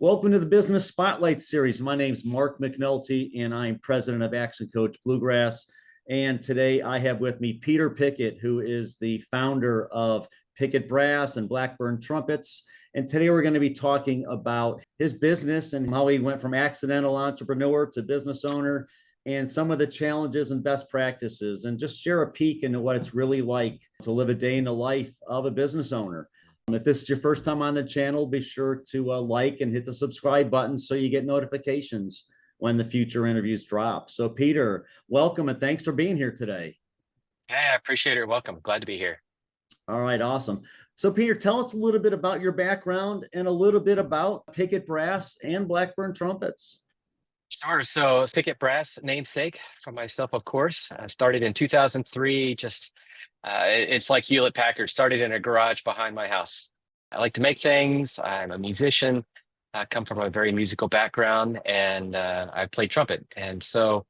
Welcome to the Business Spotlight Series. My name is Mark McNulty, and I'm president of Action Coach Bluegrass. And today I have with me Peter Pickett, who is the founder of Pickett Brass and Blackburn Trumpets. And today we're going to be talking about his business and how he went from accidental entrepreneur to business owner and some of the challenges and best practices, and just share a peek into what it's really like to live a day in the life of a business owner. If this is your first time on the channel, be sure to like and hit the subscribe button so you get notifications when the future interviews drop. So Peter, welcome and thanks for being here today. Yeah, I appreciate it. Welcome. Glad to be here. All right, awesome. So Peter, tell us a little bit about your background and a little bit about Pickett Brass and Blackburn Trumpets. Sure. So Pickett Brass, namesake for myself, of course. I started in 2003. It's like Hewlett Packard, started in a garage behind my house. I like to make things. I'm a musician. I come from a very musical background, and I play trumpet. And so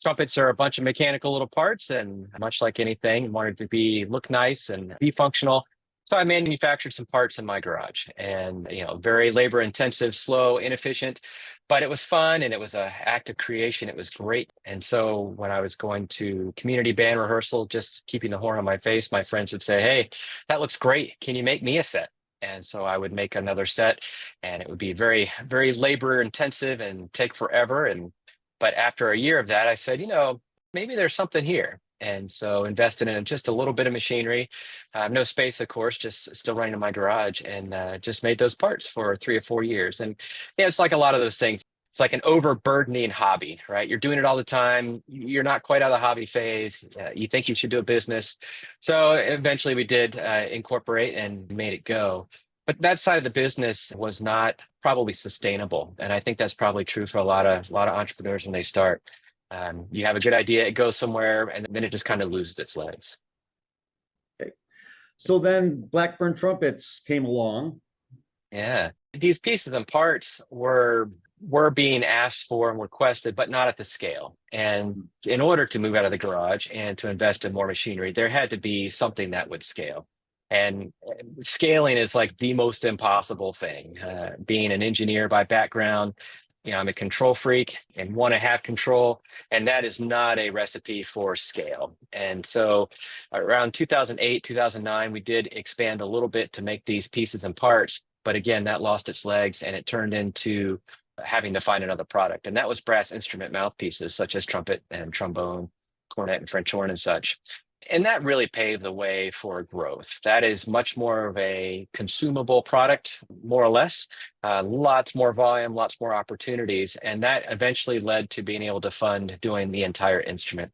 trumpets are a bunch of mechanical little parts, and much like anything, wanted to look nice and be functional. So I manufactured some parts in my garage, and very labor intensive, slow, inefficient, but it was fun and it was an act of creation. It was great. And so when I was going to community band rehearsal, just keeping the horn on my face, my friends would say, "Hey, that looks great. Can you make me a set?" And so I would make another set, and it would be very, very labor intensive and take forever. But after a year of that, I said, maybe there's something here. And so invested in just a little bit of machinery, no space, of course, just still running in my garage, and just made those parts for 3 or 4 years. And yeah, it's like a lot of those things. It's like an overburdening hobby, right? You're doing it all the time. You're not quite out of the hobby phase. You think you should do a business. So eventually we did incorporate and made it go. But that side of the business was not probably sustainable. And I think that's probably true for a lot of entrepreneurs when they start. You have a good idea, it goes somewhere, and then it just kind of loses its legs. Okay. So then Blackburn Trumpets came along. Yeah, these pieces and parts were being asked for and requested, but not at the scale. And in order to move out of the garage and to invest in more machinery, there had to be something that would scale. And scaling is like the most impossible thing. Being an engineer by background, I'm a control freak and want to have control, and that is not a recipe for scale. And so around 2008, 2009, we did expand a little bit to make these pieces and parts. But again, that lost its legs and it turned into having to find another product. And that was brass instrument mouthpieces, such as trumpet and trombone, cornet and French horn and such. And that really paved the way for growth. That is much more of a consumable product, more or less, lots more volume, lots more opportunities. And that eventually led to being able to fund doing the entire instrument.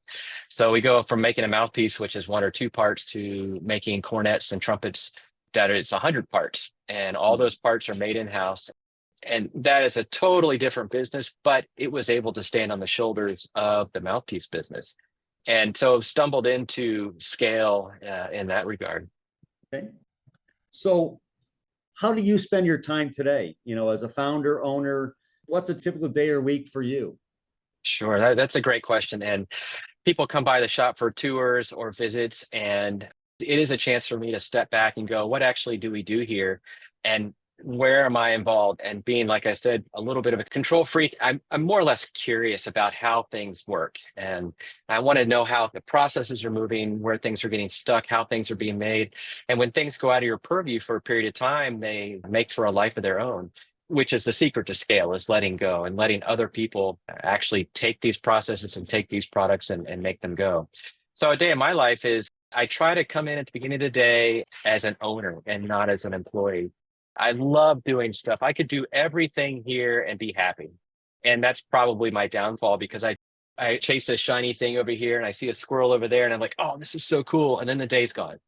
So we go from making a mouthpiece, which is one or two parts, to making cornets and trumpets that it's 100 parts. And all those parts are made in-house. And that is a totally different business, but it was able to stand on the shoulders of the mouthpiece business. And so stumbled into scale in that regard. Okay. So how do you spend your time today? As a founder, owner, what's a typical day or week for you? Sure, that's a great question. And people come by the shop for tours or visits, and it is a chance for me to step back and go, what actually do we do here? And where am I involved? And being, like I said, a little bit of a control freak, I'm more or less curious about how things work. And I want to know how the processes are moving, where things are getting stuck, how things are being made. And when things go out of your purview for a period of time, they make for a life of their own, which is the secret to scale, is letting go and letting other people actually take these processes and take these products and make them go. So a day in my life is I try to come in at the beginning of the day as an owner and not as an employee. I love doing stuff. I could do everything here and be happy. And that's probably my downfall, because I chase a shiny thing over here and I see a squirrel over there and I'm like, oh, this is so cool. And then the day's gone.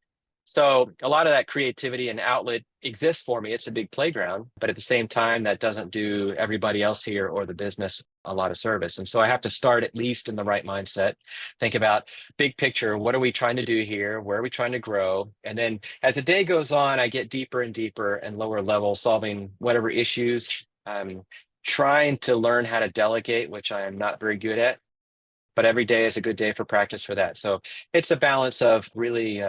So a lot of that creativity and outlet exists for me. It's a big playground, but at the same time, that doesn't do everybody else here or the business a lot of service. And so I have to start at least in the right mindset, think about big picture. What are we trying to do here? Where are we trying to grow? And then as the day goes on, I get deeper and deeper and lower level, solving whatever issues. I'm trying to learn how to delegate, which I am not very good at, but every day is a good day for practice for that. So it's a balance of really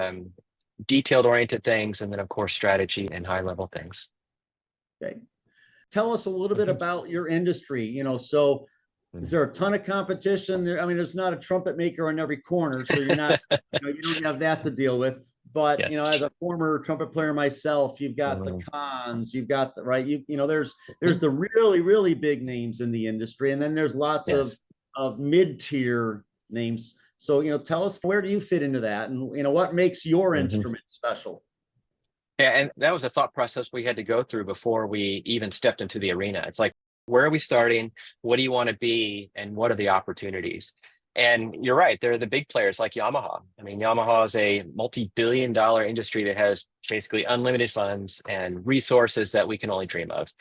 detailed oriented things, and then of course strategy and high level things. Okay. Tell us a little bit about your industry, so is there a ton of competition there? I mean, there's not a trumpet maker on every corner, so you're not, you don't have that to deal with. But Yes. as a former trumpet player myself, you've got the cons, you've got the right, there's the really, really big names in the industry, and then there's lots Yes. of mid-tier names. So, tell us, where do you fit into that, and what makes your instrument special? Yeah, and that was a thought process we had to go through before we even stepped into the arena. It's like, where are we starting? What do you want to be? And what are the opportunities? And you're right, there are the big players like Yamaha. I mean, Yamaha is a multi-billion-dollar industry that has basically unlimited funds and resources that we can only dream of.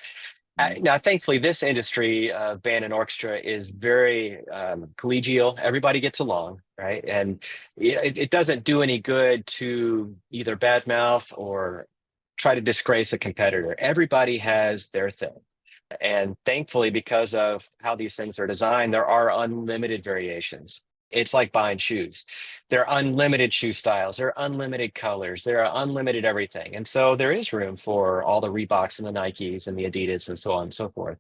Now, thankfully, this industry, band and orchestra, is very collegial. Everybody gets along, right? And it doesn't do any good to either badmouth or try to disgrace a competitor. Everybody has their thing. And thankfully, because of how these things are designed, there are unlimited variations. It's like buying shoes. There are unlimited shoe styles, there are unlimited colors, there are unlimited everything. And so there is room for all the Reeboks and the Nikes and the Adidas and so on and so forth.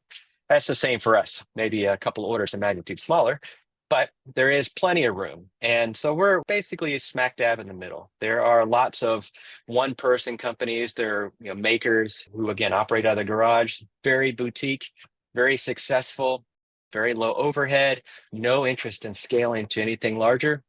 That's the same for us, maybe a couple orders of magnitude smaller, but there is plenty of room. And so we're basically smack dab in the middle. There are lots of one-person companies. There are makers who, again, operate out of the garage, very boutique, very successful, very low overhead, no interest in scaling to anything larger.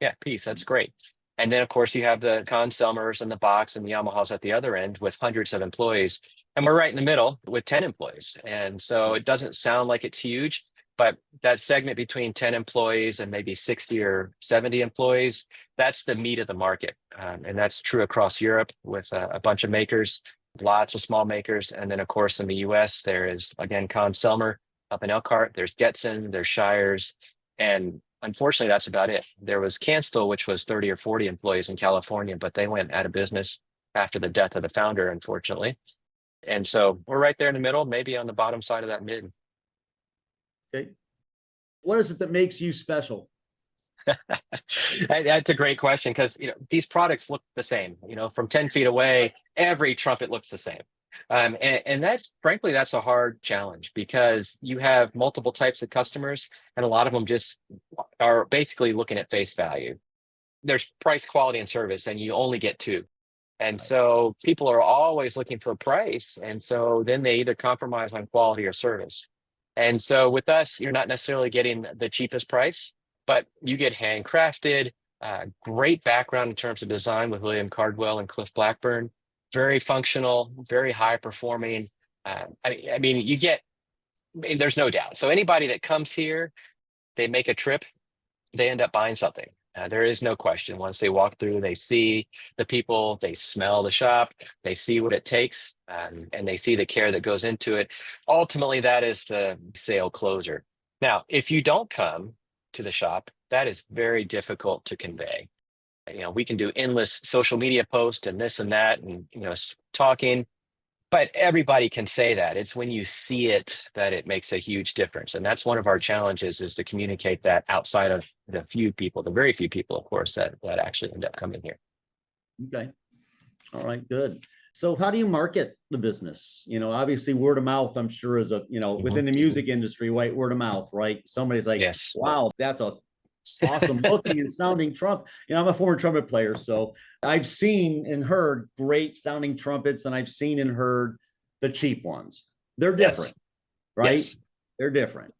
Yeah, peace, that's great. And then, of course, you have the Conn-Selmers and the Boks and the Yamahas at the other end with hundreds of employees. And we're right in the middle with 10 employees. And so it doesn't sound like it's huge, but that segment between 10 employees and maybe 60 or 70 employees, that's the meat of the market. And that's true across Europe with a bunch of makers, lots of small makers. And then, of course, in the US, there is, again, Conn-Selmer up in Elkhart, there's Getson, there's Shires, and unfortunately, that's about it. There was Canstel, which was 30 or 40 employees in California, but they went out of business after the death of the founder, unfortunately. And so we're right there in the middle, maybe on the bottom side of that mid. Okay. What is it that makes you special? That's a great question, because these products look the same. From 10 feet away, every trumpet looks the same. And that's, frankly, that's a hard challenge, because you have multiple types of customers, and a lot of them just are basically looking at face value. There's price, quality, and service, and you only get two. And so people are always looking for price. And so then they either compromise on quality or service. And so with us, you're not necessarily getting the cheapest price, but you get handcrafted, great background in terms of design with William Cardwell and Cliff Blackburn. Very functional, very high performing. I mean, there's no doubt. So anybody that comes here, they make a trip, they end up buying something. There is no question. Once they walk through, they see the people, they smell the shop, they see what it takes, and they see the care that goes into it. Ultimately, that is the sale closer. Now, if you don't come to the shop, that is very difficult to convey. We can do endless social media posts and this and that, and talking, but everybody can say that. It's when you see it that it makes a huge difference. And that's one of our challenges, is to communicate that outside of the very few people, of course, that actually end up coming here. Okay. All right, good. So how do you market the business? Obviously word of mouth, I'm sure, is within the music industry, right? Word of mouth, right? Somebody's like, Yes. Wow, that's a awesome looking and sounding trump. I'm a former trumpet player, so I've seen and heard great sounding trumpets, and I've seen and heard the cheap ones. They're different, right? Yes. They're different.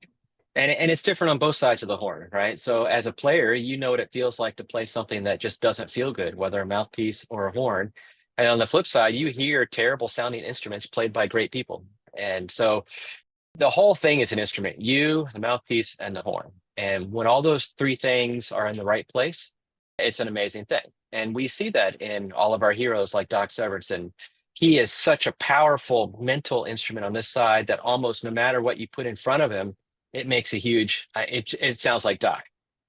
And it's different on both sides of the horn, right? So as a player, you know what it feels like to play something that just doesn't feel good, whether a mouthpiece or a horn. And on the flip side, you hear terrible sounding instruments played by great people. And so the whole thing is an instrument: you, the mouthpiece, and the horn. And when all those three things are in the right place, it's an amazing thing. And we see that in all of our heroes like Doc Severinsen. He is such a powerful mental instrument on this side that almost no matter what you put in front of him, it makes a huge, it sounds like Doc.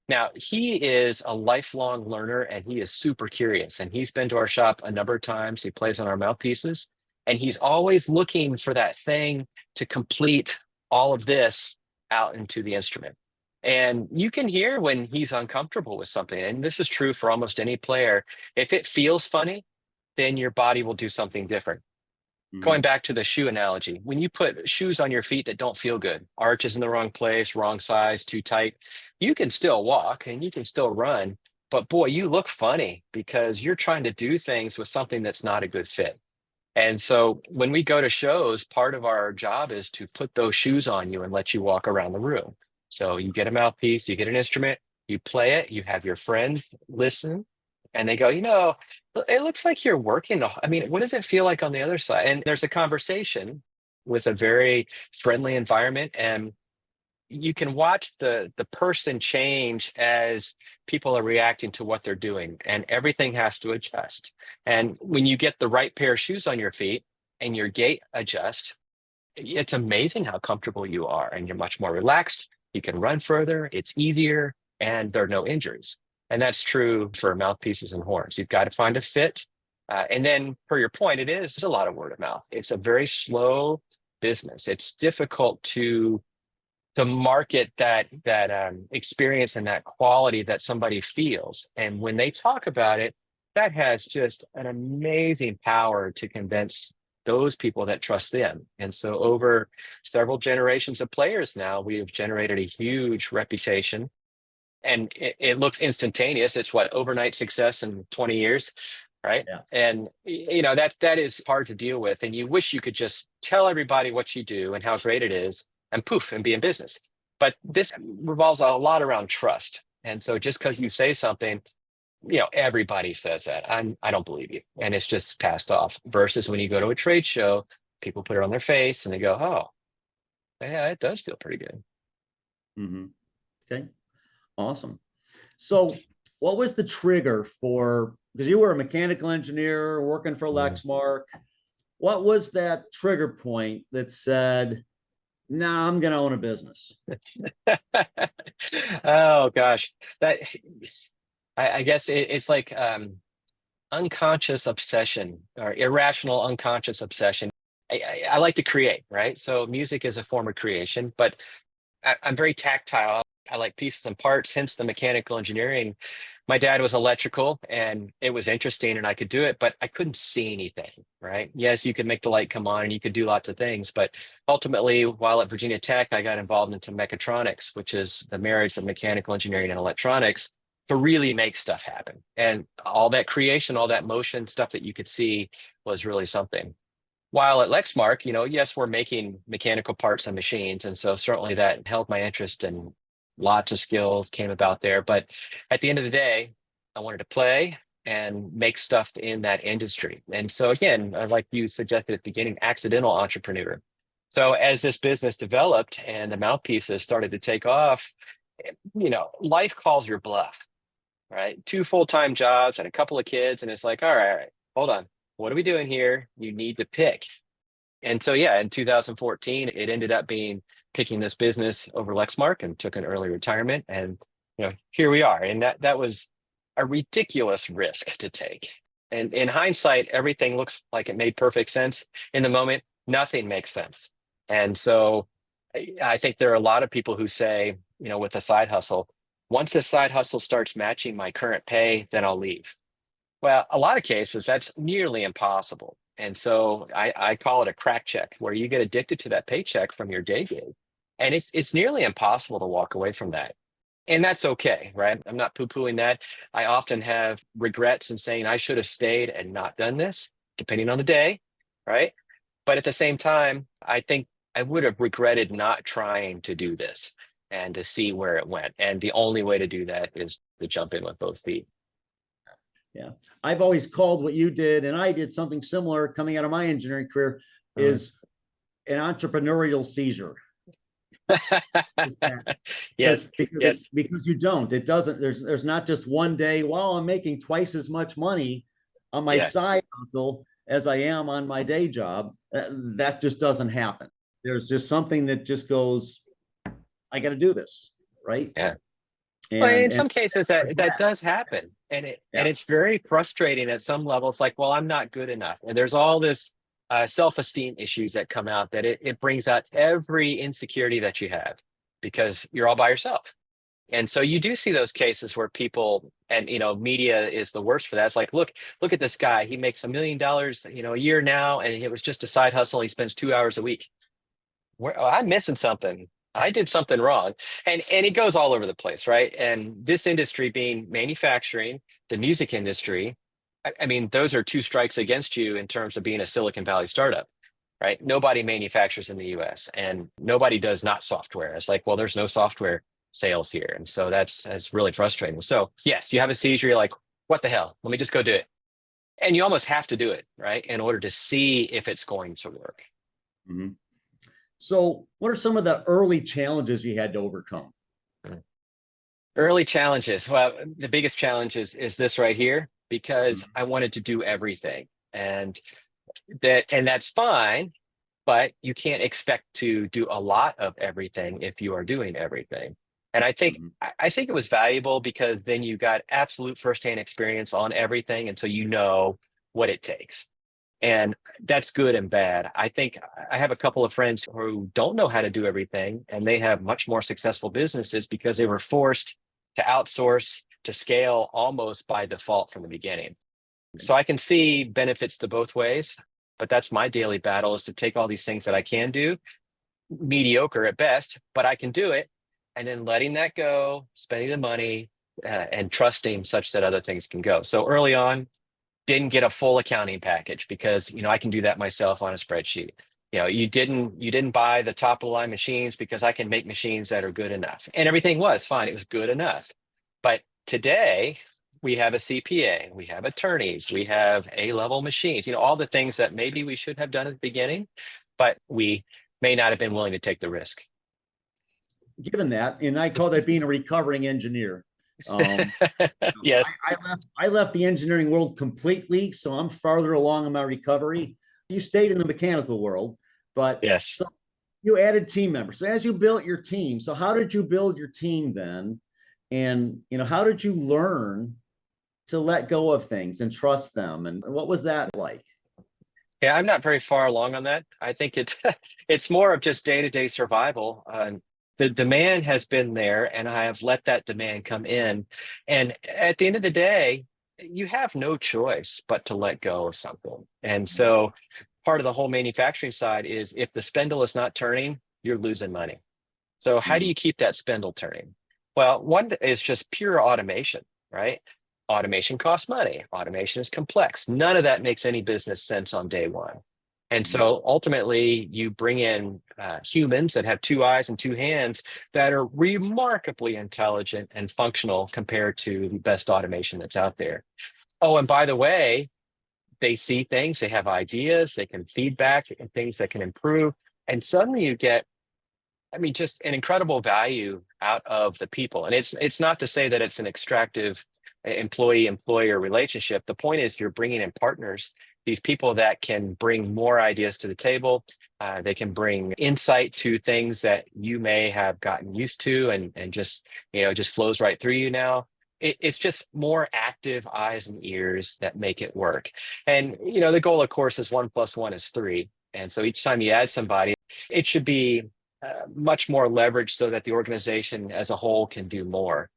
Now, he is a lifelong learner, and he is super curious. And he's been to our shop a number of times. He plays on our mouthpieces, and he's always looking for that thing to complete all of this out into the instrument. And you can hear when he's uncomfortable with something. And this is true for almost any player. If it feels funny, then your body will do something different. Going back to the shoe analogy, when you put shoes on your feet that don't feel good, arches in the wrong place, wrong size, too tight, you can still walk and you can still run, but boy, you look funny because you're trying to do things with something that's not a good fit. And so when we go to shows, part of our job is to put those shoes on you and let you walk around the room. So you get a mouthpiece, you get an instrument, you play it, you have your friend listen, and they go, it looks like you're working. I mean, what does it feel like on the other side? And there's a conversation with a very friendly environment, and you can watch the person change as people are reacting to what they're doing, and everything has to adjust. And when you get the right pair of shoes on your feet and your gait adjusts, it's amazing how comfortable you are, and you're much more relaxed. You can run further, it's easier, and there are no injuries. And that's true for mouthpieces and horns. You've got to find a fit. And then, per your point, it is a lot of word of mouth. It's a very slow business. It's difficult to market that experience and that quality that somebody feels. And when they talk about it, that has just an amazing power to convince those people that trust them. And so over several generations of players now, we have generated a huge reputation, and it looks instantaneous. It's what, overnight success in 20 years, right? Yeah. And that is hard to deal with. And you wish you could just tell everybody what you do and how great it is, and poof, and be in business. But this revolves a lot around trust. And so just because you say something, everybody says that. I don't believe you. And it's just passed off. Versus when you go to a trade show, people put it on their face and they go, oh, yeah, it does feel pretty good. Okay. Awesome. So what was the trigger because you were a mechanical engineer working for Lexmark. What was that trigger point that said, nah, I'm going to own a business? Oh gosh, I guess it's like unconscious obsession or irrational unconscious obsession. I like to create, right? So music is a form of creation, but I'm very tactile. I like pieces and parts, hence the mechanical engineering. My dad was electrical, and it was interesting and I could do it, but I couldn't see anything, right? Yes, you could make the light come on and you could do lots of things, but ultimately, while at Virginia Tech, I got involved into mechatronics, which is the marriage of mechanical engineering and electronics, to really make stuff happen. And all that creation, all that motion stuff that you could see was really something. While at Lexmark, yes, we're making mechanical parts and machines. And so certainly that held my interest, and lots of skills came about there. But at the end of the day, I wanted to play and make stuff in that industry. And so again, like you suggested at the beginning, accidental entrepreneur. So as this business developed and the mouthpieces started to take off, life calls your bluff, right? 2 full-time jobs and a couple of kids. And it's like, all right, hold on. What are we doing here? You need to pick. And so, yeah, in 2014, it ended up being picking this business over Lexmark, and took an early retirement. And, here we are. And that was a ridiculous risk to take. And in hindsight, everything looks like it made perfect sense. In the moment, nothing makes sense. And so I think there are a lot of people who say, with a side hustle, once this side hustle starts matching my current pay, then I'll leave. Well, a lot of cases, that's nearly impossible. And so I call it a crack check, where you get addicted to that paycheck from your day gig. And it's nearly impossible to walk away from that. And that's okay, right? I'm not poo-pooing that. I often have regrets and saying I should have stayed and not done this, depending on the day, right? But at the same time, I think I would have regretted not trying to do this and to see where it went. And the only way to do that is to jump in with both feet. Yeah. I've always called what you did, and I did something similar coming out of my engineering career, is an entrepreneurial seizure. Yes, because you don't. It doesn't. There's not just one day, well, I'm making twice as much money on my side hustle as I am on my day job. That just doesn't happen. There's just something that just goes, I got to do this, right? Yeah. Well, in some cases that does happen, and it's very frustrating at some level. It's like, well, I'm not good enough, and there's all this self-esteem issues that come out, that it brings out every insecurity that you have, because you're all by yourself. And so you do see those cases where people, and media is the worst for that. It's like, look at this guy. He makes $1 million, a year now, and it was just a side hustle. He spends 2 hours a week. I'm missing something. I did something wrong. And it goes all over the place, right? And this industry being manufacturing, the music industry, I mean, those are two strikes against you in terms of being a Silicon Valley startup, right? Nobody manufactures in the US and nobody does not software. It's like, well, there's no software sales here. And so that's really frustrating. So yes, you have a seizure, you're like, what the hell? Let me just go do it. And you almost have to do it, right? In order to see if it's going to work. Mm-hmm. So what are some of the early challenges you had to overcome? Early challenges. Well, the biggest challenge is this right here, because I wanted to do everything. And that's fine, but you can't expect to do a lot of everything if you are doing everything. And I think I think it was valuable because then you got absolute firsthand experience on everything, and so you know what it takes. And that's good and bad. I think I have a couple of friends who don't know how to do everything, and they have much more successful businesses because they were forced to outsource to scale almost by default from the beginning. So I can see benefits to both ways, but that's my daily battle, is to take all these things that I can do, mediocre at best, but I can do it, and then letting that go, spending the money, and trusting such that other things can go. So early on, didn't get a full accounting package because I can do that myself on a spreadsheet. You didn't buy the top of the line machines because I can make machines that are good enough, and everything was fine. It was good enough. But today we have a CPA, we have attorneys, we have A-level machines, all the things that maybe we should have done at the beginning, but we may not have been willing to take the risk. Given that, and I call that being a recovering engineer. Yes. I left the engineering world completely, so I'm farther along in my recovery. You stayed in the mechanical world, but yes, so you added team members. So as you built your team, so how did you build your team then? And how did you learn to let go of things and trust them? And what was that like? Yeah, I'm not very far along on that. I think it's it's more of just day-to-day survival. The demand has been there, and I have let that demand come in. And at the end of the day, you have no choice but to let go of something. And so part of the whole manufacturing side is, if the spindle is not turning, you're losing money. So how do you keep that spindle turning? Well, one is just pure automation, right? Automation costs money. Automation is complex. None of that makes any business sense on day one. And so ultimately, you bring in humans that have two eyes and two hands that are remarkably intelligent and functional compared to the best automation that's out there. Oh, and by the way, they see things, they have ideas, they can feedback and things that can improve. And suddenly you get, just an incredible value out of the people. And it's not to say that it's an extractive employee-employer relationship. The point is, you're bringing in partners, these people that can bring more ideas to the table. They can bring insight to things that you may have gotten used to, and just flows right through you now. It's just more active eyes and ears that make it work. And the goal, of course, is 1 + 1 is 3. And so each time you add somebody, it should be much more leverage so that the organization as a whole can do more.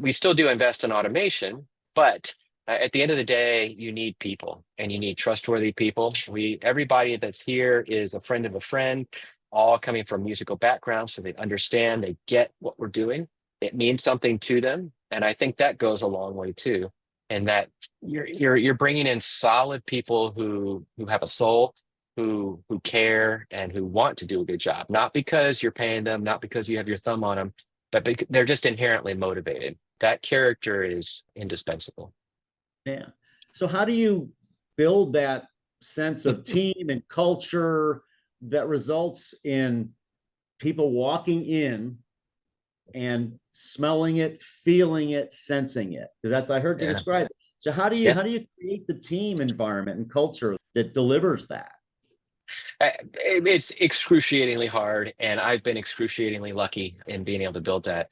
We still do invest in automation, but at the end of the day, you need people, and you need trustworthy people. Everybody that's here is a friend of a friend, all coming from musical backgrounds, so they understand, they get what we're doing. It means something to them, and I think that goes a long way too. And that you're bringing in solid people who have a soul, who care, and who want to do a good job, not because you're paying them, not because you have your thumb on them, but they're just inherently motivated. That character is indispensable. Yeah. So how do you build that sense of team and culture that results in people walking in and smelling it, feeling it, sensing it? Because that's, I heard you describe it. So how do you create the team environment and culture that delivers that? It's excruciatingly hard, and I've been excruciatingly lucky in being able to build that.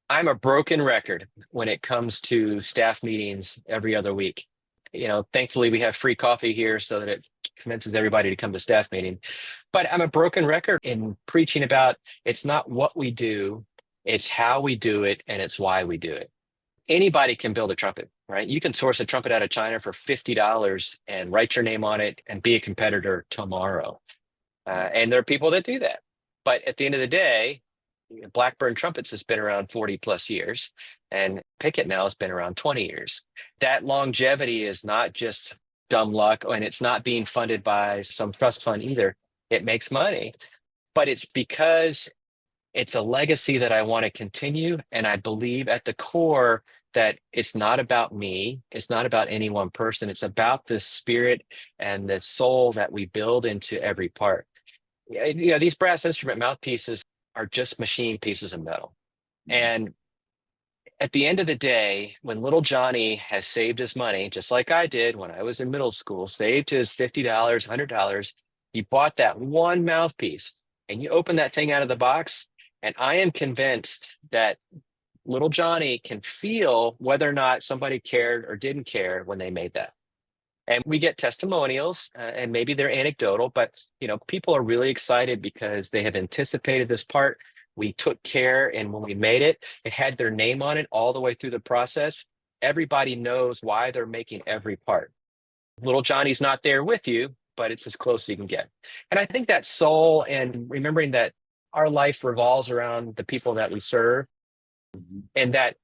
I'm a broken record when it comes to staff meetings every other week. Thankfully we have free coffee here so that it convinces everybody to come to staff meeting. But I'm a broken record in preaching about, it's not what we do, It's how we do it, and it's why we do it. Anybody can build a trumpet, right? You can source a trumpet out of China for $50 and write your name on it and be a competitor tomorrow. And there are people that do that. But at the end of the day, Blackburn Trumpets has been around 40 plus years, and Pickett now has been around 20 years. That longevity is not just dumb luck, and it's not being funded by some trust fund either. It makes money, but it's because it's a legacy that I want to continue. And I believe at the core that it's not about me. It's not about any one person. It's about the spirit and the soul that we build into every part. These brass instrument mouthpieces are just machine pieces of metal. And at the end of the day, when little Johnny has saved his money, just like I did when I was in middle school, saved his $50, $100, he bought that one mouthpiece and you open that thing out of the box. And I am convinced that little Johnny can feel whether or not somebody cared or didn't care when they made that. And we get testimonials, and maybe they're anecdotal, but people are really excited because they have anticipated this part. We took care, and when we made it, it had their name on it all the way through the process. Everybody knows why they're making every part. Little Johnny's not there with you, but it's as close as you can get. And I think that soul and remembering that our life revolves around the people that we serve, and that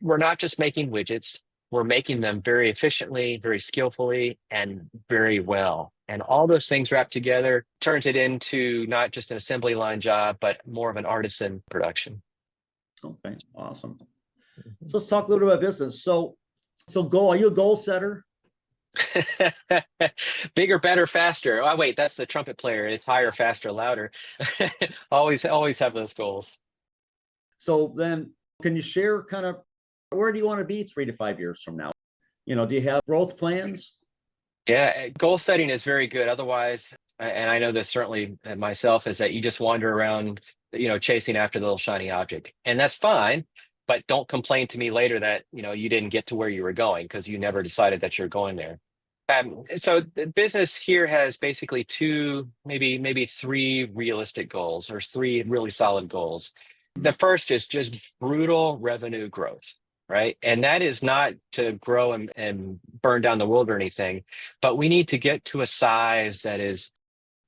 we're not just making widgets, we're making them very efficiently, very skillfully, and very well. And all those things wrapped together turns it into not just an assembly line job, but more of an artisan production. Okay, awesome. So let's talk a little bit about business. So are you a goal setter? Bigger, better, faster. Oh, wait, that's the trumpet player. It's higher, faster, louder. Always have those goals. So then can you share kind of where do you want to be 3 to 5 years from now? Do you have growth plans? Yeah, goal setting is very good. Otherwise, and I know this certainly myself, is that you just wander around, chasing after the little shiny object. And that's fine, but don't complain to me later that, you didn't get to where you were going because you never decided that you're going there. So the business here has basically two, maybe three realistic goals, or three really solid goals. The first is just brutal revenue growth, right? And that is not to grow and burn down the world or anything, but we need to get to a size that is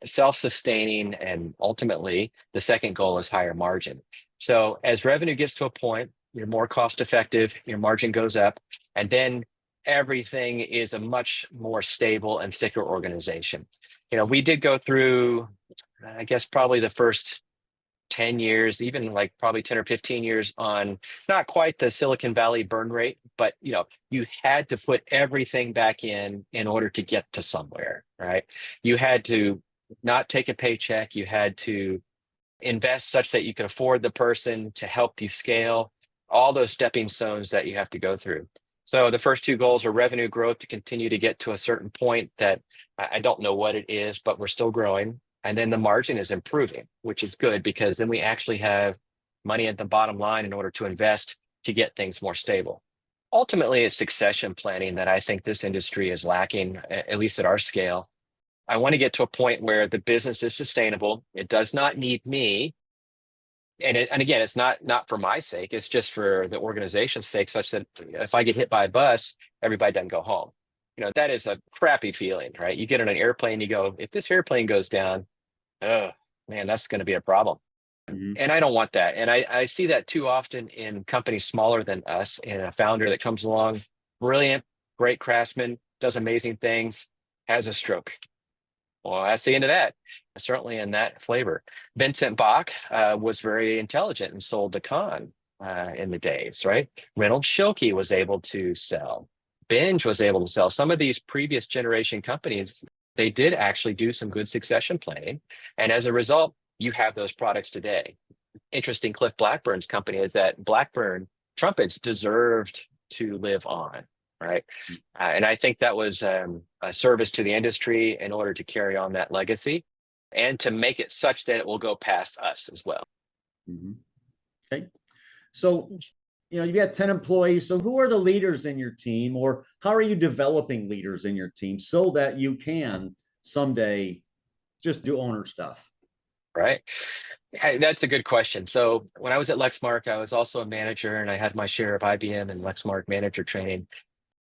self-sustaining, and ultimately the second goal is higher margin. So as revenue gets to a point, you're more cost effective, your margin goes up, and then everything is a much more stable and thicker organization. We did go through, I guess, probably the first 10 years, even like probably 10 or 15 years on not quite the Silicon Valley burn rate, but you had to put everything back in order to get to somewhere, right? You had to not take a paycheck. You had to invest such that you could afford the person to help you scale, all those stepping stones that you have to go through. So the first two goals are revenue growth to continue to get to a certain point that I don't know what it is, but we're still growing. And then the margin is improving, which is good because then we actually have money at the bottom line in order to invest to get things more stable. Ultimately, it's succession planning that I think this industry is lacking, at least at our scale. I want to get to a point where the business is sustainable. It does not need me. And again, it's not for my sake, it's just for the organization's sake, such that if I get hit by a bus, everybody doesn't go home. That is a crappy feeling, right? You get on an airplane, you go, if this airplane goes down, oh man, that's going to be a problem. Mm-hmm. And I don't want that. And I see that too often in companies smaller than us, and a founder that comes along, brilliant, great craftsman, does amazing things, has a stroke. Well, that's the end of that. Certainly in that flavor. Vincent Bach was very intelligent and sold the Con in the days, right? Reynolds Schilke was able to sell. Binge was able to sell. Some of these previous generation companies, they did actually do some good succession planning. And as a result, you have those products today. Interesting, Cliff Blackburn's company is that Blackburn Trumpets deserved to live on, right? And I think that was a service to the industry in order to carry on that legacy and to make it such that it will go past us as well. Mm-hmm. Okay. So, you've got 10 employees. So who are the leaders in your team, or how are you developing leaders in your team so that you can someday just do owner stuff? Right. Hey, that's a good question. So when I was at Lexmark, I was also a manager and I had my share of IBM and Lexmark manager training.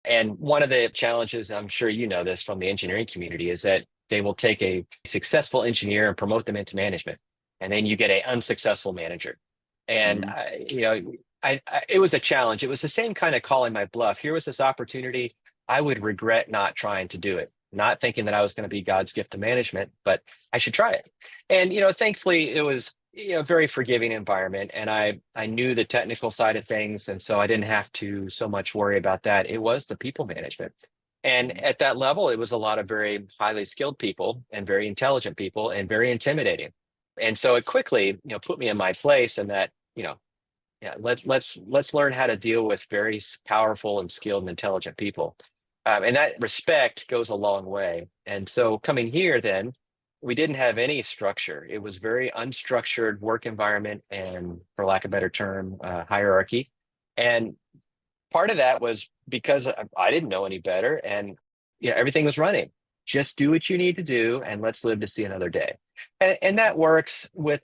And one of the challenges, I'm sure you know this from the engineering community, is that they will take a successful engineer and promote them into management. And then you get an unsuccessful manager. And Mhm. it was a challenge. It was the same kind of calling my bluff. Here was this opportunity. I would regret not trying to do it, not thinking that I was going to be God's gift to management, but I should try it. And thankfully it was very forgiving environment, and I knew the technical side of things, and so I didn't have to so much worry about that. It was the people management. And Mhm. at that level, it was a lot of very highly skilled people and very intelligent people and very intimidating. And so it quickly, put me in my place, and that, yeah, let's learn how to deal with very powerful and skilled and intelligent people. And that respect goes a long way. And so coming here, then we didn't have any structure. It was very unstructured work environment, and for lack of a better term, hierarchy. And part of that was because I didn't know any better, and everything was running. Just do what you need to do, and let's live to see another day. And that works with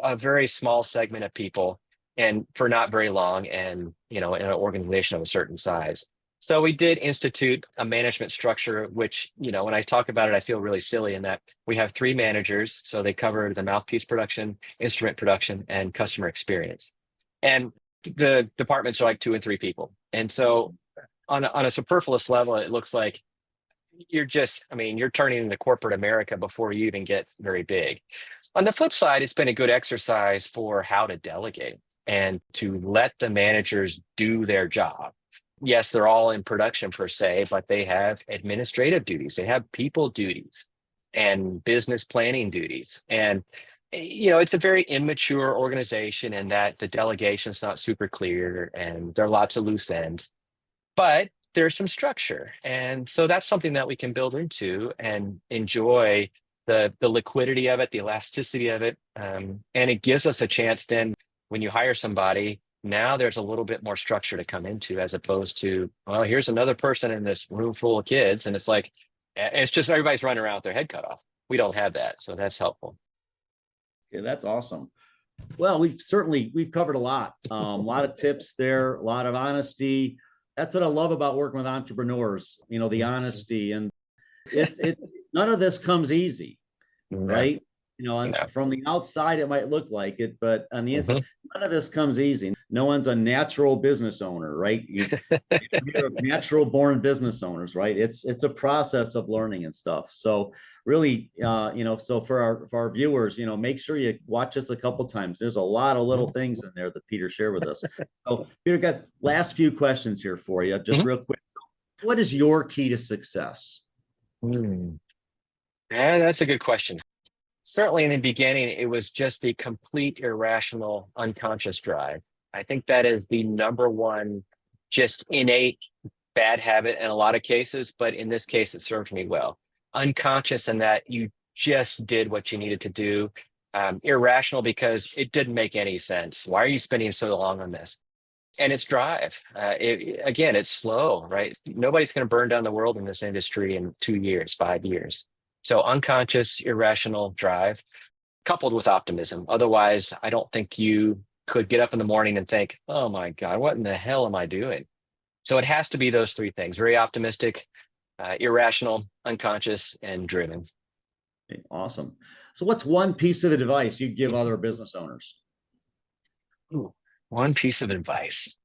a very small segment of people, and for not very long, and in an organization of a certain size. So we did institute a management structure, which when I talk about it, I feel really silly in that we have three managers, so they cover the mouthpiece production, instrument production, and customer experience. And the departments are like two and three people. And so on a superfluous level, it looks like you're turning into corporate America before you even get very big. On the flip side, it's been a good exercise for how to delegate and to let the managers do their job. Yes, they're all in production per se, but they have administrative duties, they have people duties and business planning duties. And it's a very immature organization in that the delegation is not super clear and there are lots of loose ends, but there's some structure. And so that's something that we can build into and enjoy the liquidity of it, the elasticity of it. And it gives us a chance then when you hire somebody, now there's a little bit more structure to come into, as opposed to, well, here's another person in this room full of kids. And it's like, it's just everybody's running around with their head cut off. We don't have that. So that's helpful. Okay, that's awesome. Well, we've covered a lot of tips there, a lot of honesty. That's what I love about working with entrepreneurs. The honesty, and it none of this comes easy, No, right? And no. from the outside, it might look like it, but on the inside, Mhm. none of this comes easy. No one's a natural business owner, right? You're natural born business owners, right? It's a process of learning and stuff. So really, so for our viewers, make sure you watch us a couple times. There's a lot of little Mhm. things in there that Peter shared with us. So Peter, got last few questions here for you, just Mhm. real quick. What is your key to success? Hmm. Yeah, that's a good question. Certainly in the beginning, it was just the complete irrational unconscious drive. I think that is the number one, just innate bad habit in a lot of cases, but in this case, it served me well. Unconscious in that you just did what you needed to do. Irrational because it didn't make any sense. Why are you spending so long on this? And it's drive. Again, it's slow, right? Nobody's going to burn down the world in this industry in 2 years, 5 years. So unconscious, irrational drive coupled with optimism. Otherwise, I don't think you could get up in the morning and think, oh my God, what in the hell am I doing? So it has to be those three things: very optimistic, irrational, unconscious, and driven. Okay, awesome. So what's one piece of advice you'd give other business owners? Ooh, one piece of advice: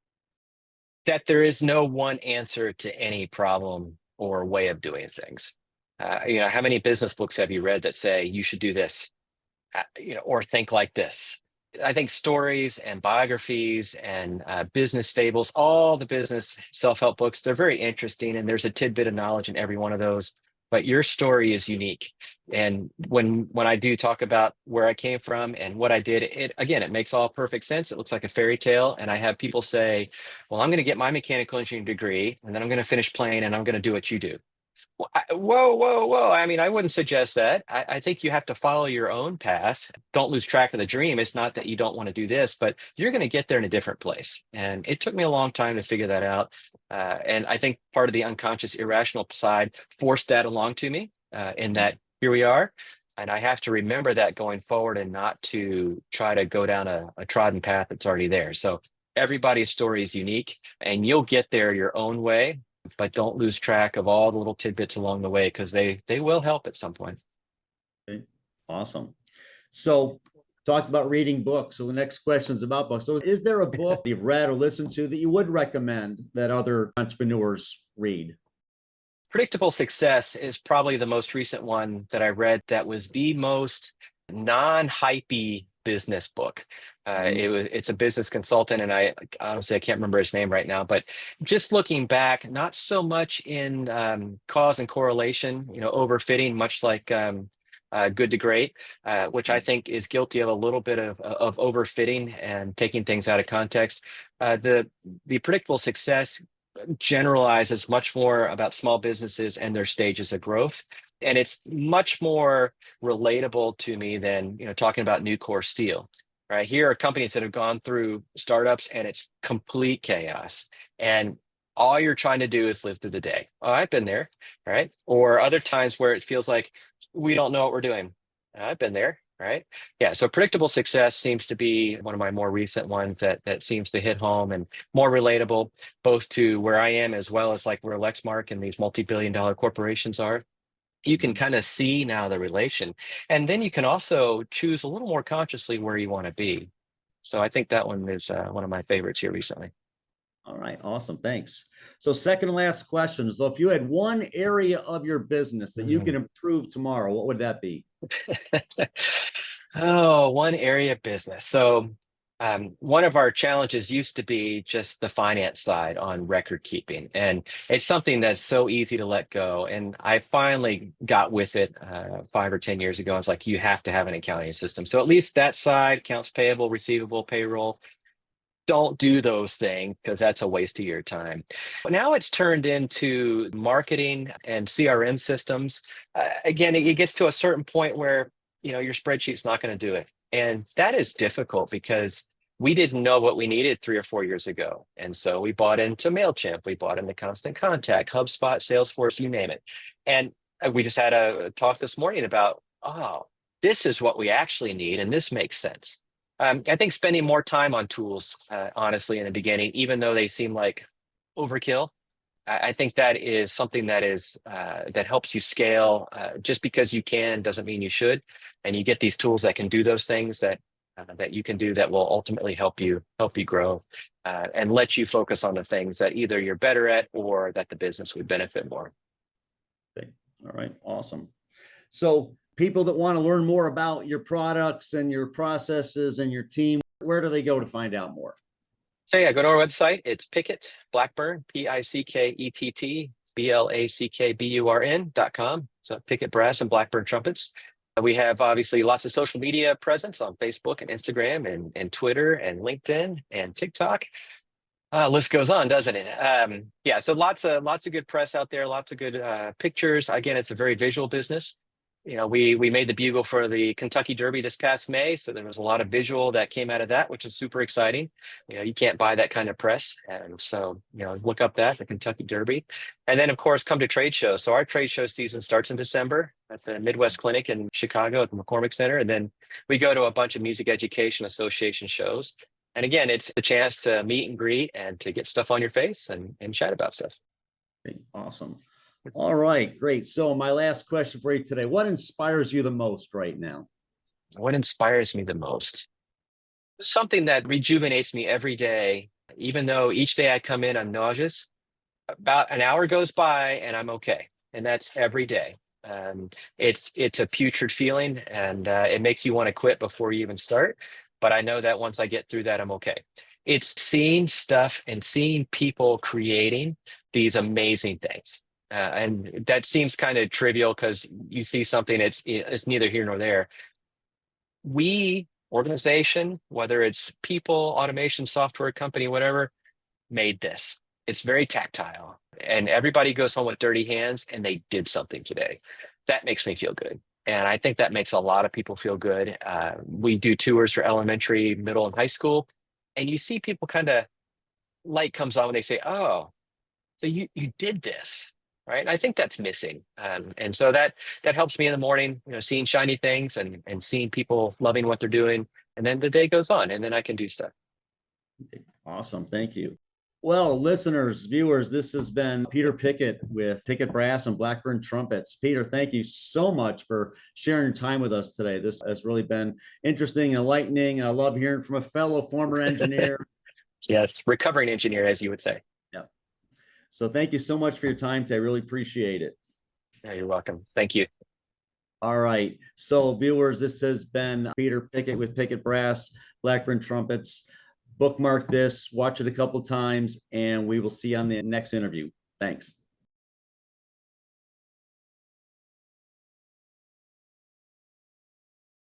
that there is no one answer to any problem or way of doing things. How many business books have you read that say you should do this, or think like this? I think stories and biographies and business fables, all the business self-help books, they're very interesting, and there's a tidbit of knowledge in every one of those. But your story is unique, and when I do talk about where I came from and what I did, it again, it makes all perfect sense. It looks like a fairy tale, and I have people say, "Well, I'm going to get my mechanical engineering degree, and then I'm going to finish playing, and I'm going to do what you do." Whoa, whoa, whoa. I mean, I wouldn't suggest that. I think you have to follow your own path. Don't lose track of the dream. It's not that you don't want to do this, but you're going to get there in a different place. And it took me a long time to figure that out. And I think part of the unconscious, irrational side forced that along to me, in that here we are. And I have to remember that going forward and not to try to go down a trodden path that's already there. So everybody's story is unique and you'll get there your own way, but don't lose track of all the little tidbits along the way because they will help at some point. Okay. Awesome. So talked about reading books. So the next question is about books. So is there a book you've read or listened to that you would recommend that other entrepreneurs read? Predictable Success is probably the most recent one that I read that was the most non-hypey business book. It's a business consultant, and I honestly I can't remember his name right now. But just looking back, not so much in cause and correlation, overfitting, much like Good to Great, which I think is guilty of a little bit of overfitting and taking things out of context. The Predictable Success generalizes much more about small businesses and their stages of growth. And it's much more relatable to me than talking about Nucor Steel. Right. Here are companies that have gone through startups and it's complete chaos. And all you're trying to do is live through the day. Oh, I've been there. Right. Or other times where it feels like we don't know what we're doing. I've been there. Right. Yeah. So Predictable Success seems to be one of my more recent ones that seems to hit home and more relatable, both to where I am as well as like where Lexmark and these multi-billion-dollar corporations are. You can kind of see now the relation. And then you can also choose a little more consciously where you want to be. So I think that one is one of my favorites here recently. All right, awesome. Thanks. So second and last question. So if you had one area of your business that you can improve tomorrow, what would that be? Oh, one area of business. So one of our challenges used to be just the finance side on record keeping. And it's something that's so easy to let go. And I finally got with it 5 or 10 years ago. It's like, you have to have an accounting system. So at least that side, accounts payable, receivable, payroll, don't do those things because that's a waste of your time. But now it's turned into marketing and CRM systems. Again, it gets to a certain point where your spreadsheet's not going to do it, and that is difficult because we didn't know what we needed 3 or 4 years ago, and so we bought into Mailchimp, we bought into Constant Contact, HubSpot, Salesforce, you name it, and we just had a talk this morning about this is what we actually need, and this makes sense. I think spending more time on tools, honestly, in the beginning, even though they seem like overkill, I think that is something that helps you scale. Just because you can doesn't mean you should, and you get these tools that can do those things that you can do that will ultimately help you grow and let you focus on the things that either you're better at or that the business would benefit more. Okay. All right, awesome. So people that want to learn more about your products and your processes and your team, where do they go to find out more? So yeah, go to our website. It's Pickett Blackburn, Pickett Blackburn.com. So Pickett Brass and Blackburn Trumpets. We have obviously lots of social media presence on Facebook and Instagram and Twitter and LinkedIn and TikTok. List goes on, doesn't it? Yeah, so lots of good press out there, lots of good pictures. Again, it's a very visual business. We made the bugle for the Kentucky Derby this past May, so there was a lot of visual that came out of that, which is super exciting. You can't buy that kind of press, and so look up the Kentucky Derby, and then of course come to trade shows. So our trade show season starts in December at the Midwest Clinic in Chicago at the McCormick Center, and then we go to a bunch of Music Education Association shows. And again, it's a chance to meet and greet and to get stuff on your face and chat about stuff. Okay, awesome. All right, great. So my last question for you today, what inspires you the most right now? What inspires me the most? Something that rejuvenates me every day, even though each day I come in, I'm nauseous. About an hour goes by and I'm okay. And that's every day. It's a putrid feeling and it makes you want to quit before you even start. But I know that once I get through that, I'm okay. It's seeing stuff and seeing people creating these amazing things. And that seems kind of trivial because you see something, it's neither here nor there. We, organization, whether it's people, automation, software company, whatever, made this. It's very tactile. And everybody goes home with dirty hands and they did something today. That makes me feel good. And I think that makes a lot of people feel good. We do tours for elementary, middle, and high school. And you see people kind of light comes on when they say, oh, so you did this. right? I think that's missing. And so that helps me in the morning, seeing shiny things and seeing people loving what they're doing. And then the day goes on and then I can do stuff. Awesome. Thank you. Well, listeners, viewers, this has been Peter Pickett with Pickett Brass and Blackburn Trumpets. Peter, thank you so much for sharing your time with us today. This has really been interesting and enlightening. And I love hearing from a fellow former engineer. Yes, recovering engineer, as you would say. Yeah. So thank you so much for your time today. I really appreciate it. Yeah, you're welcome. Thank you. All right. So viewers, this has been Peter Pickett with Pickett Brass, Blackburn Trumpets. Bookmark this, watch it a couple times, and we will see you on the next interview. Thanks.